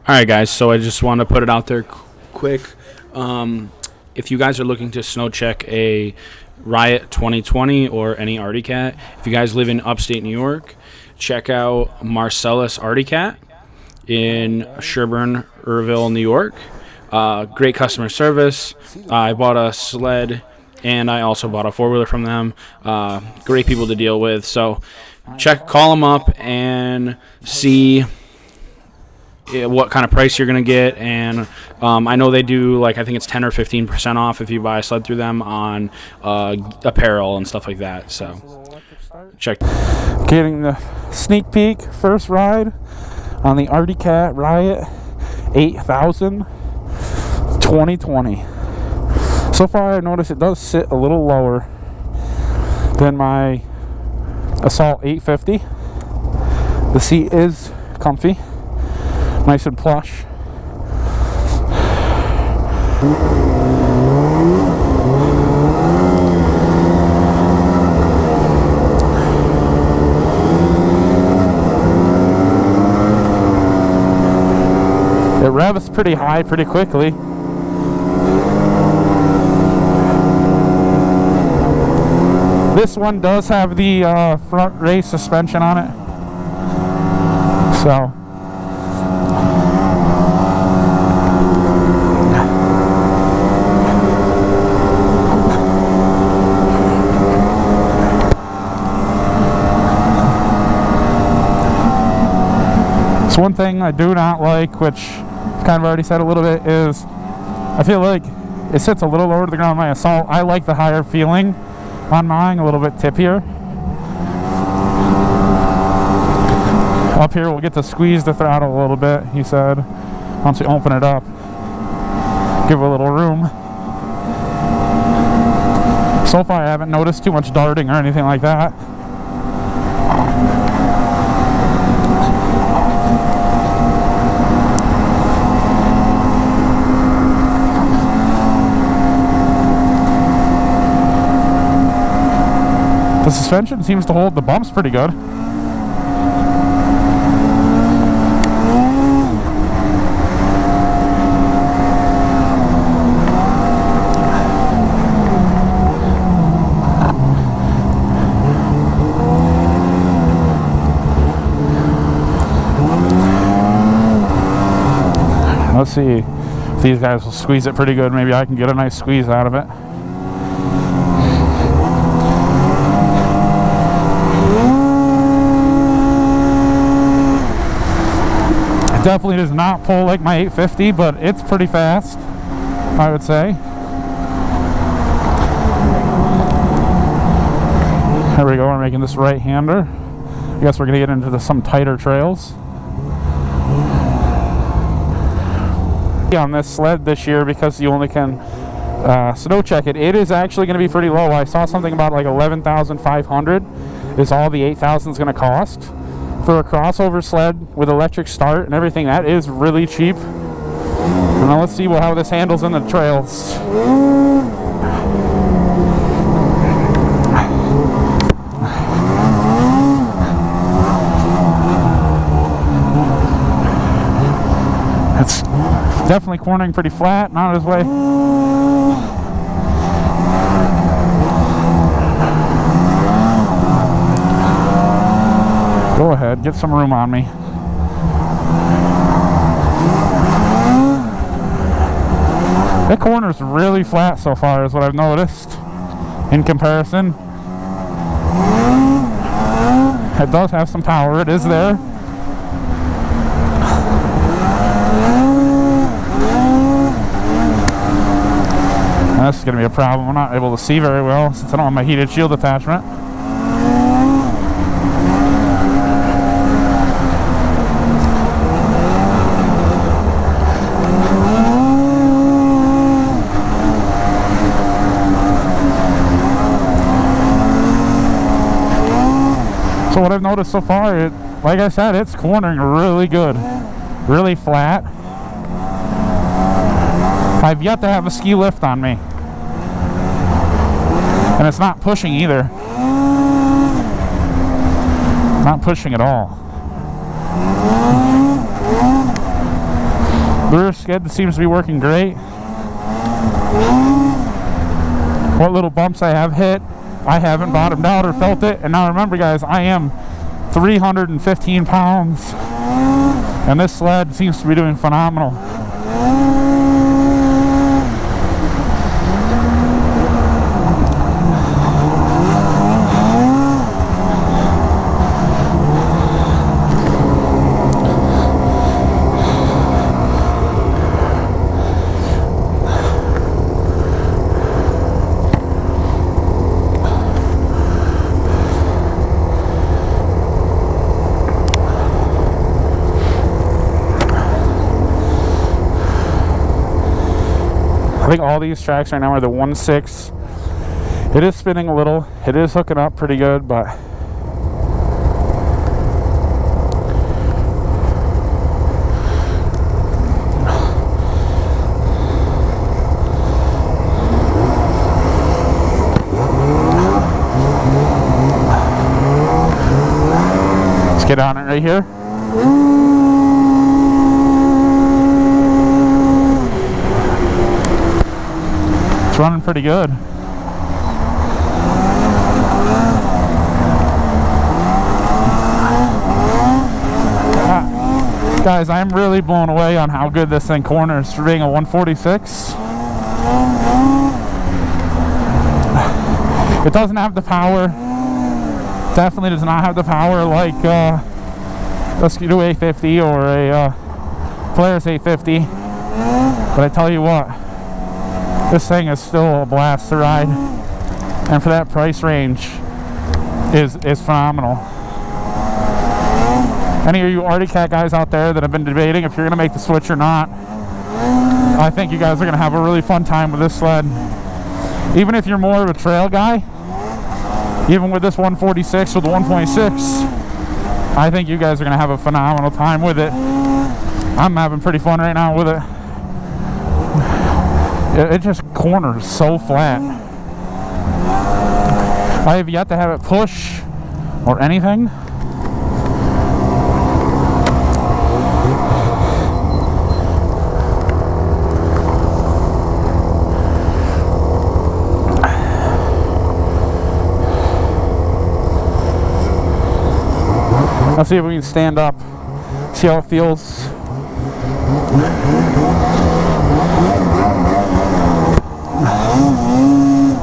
Alright guys, so I just want to put it out there quick. If you guys are looking to snow check a Riot 2020 or any Arctic Cat, if you guys live in upstate New York, check out Marcellus Arctic Cat in Sherburne, Earlville, New York. Great customer service. I bought a sled and I also bought a four-wheeler from them. Great people to deal with. So call them up and see what kind of price you're going to get. And I know they do, like, I think it's 10 or 15% off if you buy a sled through them on apparel and stuff like that. So check. Getting the sneak peek first ride on the Arctic Cat Riot 8000 2020. So far I noticed it does sit a little lower than my Assault 850. The seat is comfy, nice and plush. It revs pretty high pretty quickly. This one does have the front race suspension on it, so so one thing I do not like, which I've kind of already said a little bit, is I feel like it sits a little lower to the ground on my Assault. I like the higher feeling on mine, a little bit tippier. Up here we'll get to squeeze the throttle a little bit, he said, once we open it up. Give it a little room. So far I haven't noticed too much darting or anything like that. The suspension seems to hold the bumps pretty good. Let's see if these guys will squeeze it pretty good. Maybe I can get a nice squeeze out of it. It definitely does not pull like my 850, but it's pretty fast, I would say. There we go, we're making this right-hander. I guess we're going to get into some tighter trails. On this sled this year, because you only can snow check it, it is actually going to be pretty low. I saw something about like 11,500 is all the 8,000 is going to cost for a crossover sled with electric start and everything. That is really cheap. And now let's see how this handles in the trails. It's definitely cornering pretty flat, not as way. Go ahead, get some room on me. That corner's really flat so far, is what I've noticed in comparison. It does have some power, it is there. This is going to be a problem. I'm not able to see very well since I don't have my heated shield attachment. So what I've noticed so far, like I said, it's cornering really good, really flat. I've yet to have a ski lift on me, and it's not pushing either. Not pushing at all. The rear skid seems to be working great. What little bumps I have hit, I haven't bottomed out or felt it. And now remember guys, I am 315 pounds. And this sled seems to be doing phenomenal. I think all these tracks right now are the 1.6. It is spinning a little. It is hooking up pretty good, but let's get on it right here. Running pretty good. Guys, I'm really blown away on how good this thing corners for being a 146. It doesn't have the power. Definitely does not have the power like a Ski-Doo 850 or a Polaris 850. But I tell you what, this thing is still a blast to ride, and for that price range is phenomenal. Any of you Arctic Cat guys out there that have been debating if you're going to make the switch or not, I think you guys are going to have a really fun time with this sled. Even if you're more of a trail guy, even with this 146 with the 1.6, I think you guys are going to have a phenomenal time with it. I'm having pretty fun right now with it. It just corners so flat. I have yet to have it push or anything. Let's see if we can stand up, see how it feels.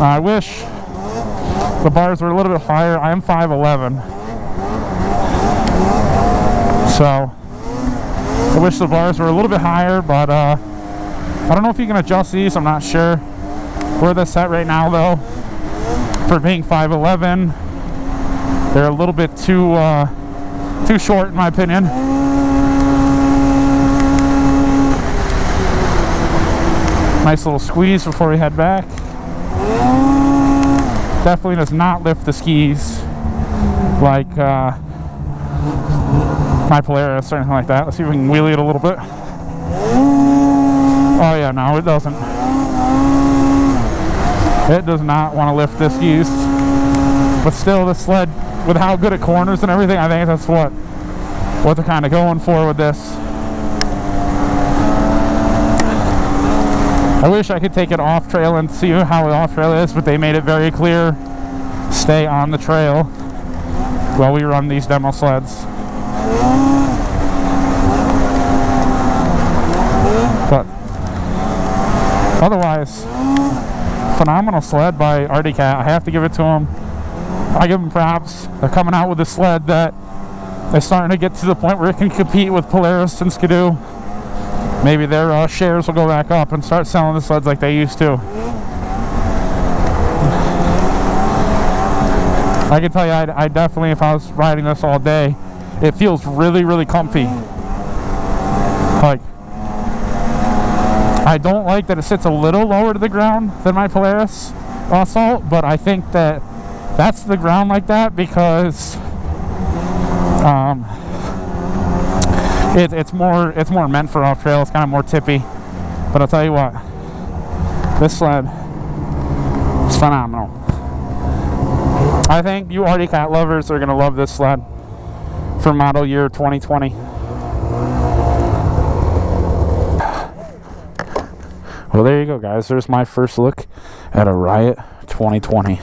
I wish the bars were a little bit higher. I am 5'11", so I wish the bars were a little bit higher, but I don't know if you can adjust these. I'm not sure where they're set right now though. For being 5'11", they're a little bit too short in my opinion. Nice little squeeze before we head back. Definitely does not lift the skis like my Polaris or anything like that. Let's see if we can wheelie it a little bit. Oh yeah, no, it doesn't. It does not want to lift the skis. But still, the sled, with how good it corners and everything, I think that's what they're kind of going for with this. I wish I could take it off trail and see how the off trail is, but they made it very clear, stay on the trail while we run these demo sleds. But otherwise, phenomenal sled by Arctic Cat. I have to give it to them. I give them props. They're coming out with a sled that they're starting to get to the point where it can compete with Polaris and Ski-Doo. Maybe their shares will go back up and start selling the sleds like they used to. I can tell you, I definitely, if I was riding this all day, it feels really, really comfy. Like, I don't like that it sits a little lower to the ground than my Polaris Assault, but I think that that's the ground like that because it's more meant for off trail. It's kind of more tippy. But I'll tell you what, this sled is phenomenal. I think you Arctic Cat lovers are going to love this sled for model year 2020. Well, there you go, guys. There's my first look at a Riot 2020.